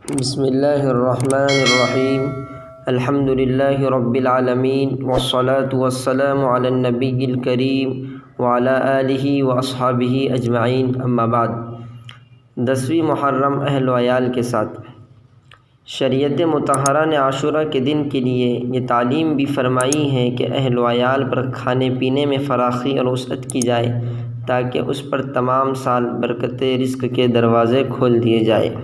بسم اللہ الرحمن الرحیم الحمد للہ رب العالمین والصلاة والسلام علی النبی الکریم وعلی آلہ واصحابہ اجمعین، اما بعد۔ 10ویں محرم اہل وعیال کے ساتھ شریعت مطہرہ نے عاشورہ کے دن کے لیے یہ تعلیم بھی فرمائی ہے کہ اہل وعیال پر کھانے پینے میں فراخی اور وسعت کی جائے تاکہ اس پر تمام سال برکت رزق کے دروازے کھول دیے جائے۔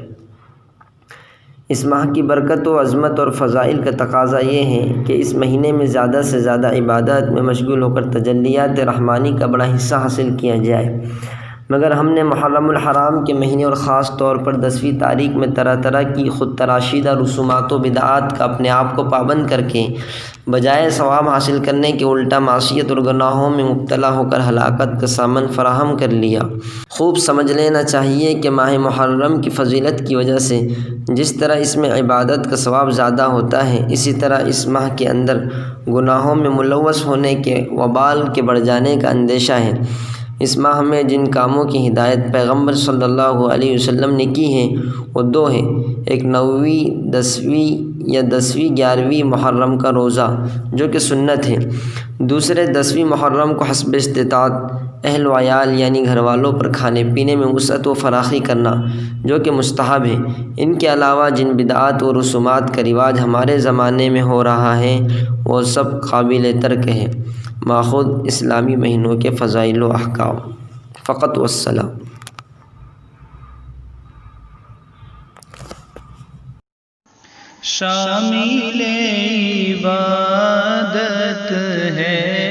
اس ماہ کی برکت و عظمت اور فضائل کا تقاضا یہ ہے کہ اس مہینے میں زیادہ سے زیادہ عبادات میں مشغول ہو کر تجلیات رحمانی کا بڑا حصہ حاصل کیا جائے، مگر ہم نے محرم الحرام کے مہینے اور خاص طور پر 10ویں تاریخ میں طرح طرح کی خود تراشیدہ رسومات و بدعات کا اپنے آپ کو پابند کر کے بجائے ثواب حاصل کرنے کے الٹا معصیت اور گناہوں میں مبتلا ہو کر ہلاکت کا سامن فراہم کر لیا۔ خوب سمجھ لینا چاہیے کہ ماہ محرم کی فضیلت کی وجہ سے جس طرح اس میں عبادت کا ثواب زیادہ ہوتا ہے، اسی طرح اس ماہ کے اندر گناہوں میں ملوث ہونے کے وبال کے بڑھ جانے کا اندیشہ ہے۔ اس ماہ میں جن کاموں کی ہدایت پیغمبر صلی اللہ علیہ وسلم نے کی ہے وہ دو ہیں، ایک 9ویں 10ویں یا 10ویں 11ویں محرم کا روزہ جو کہ سنت ہے، دوسرے 10ویں محرم کو حسب استطاعت اہل وعیال یعنی گھر والوں پر کھانے پینے میں وسعت و فراخی کرنا جو کہ مستحب ہے۔ ان کے علاوہ جن بدعات و رسومات کا رواج ہمارے زمانے میں ہو رہا ہے وہ سب قابل ترک ہے، ماخوذ اسلامی مہینوں کے فضائل و احکام۔ فقط والسلام۔ شامل عبادت ہے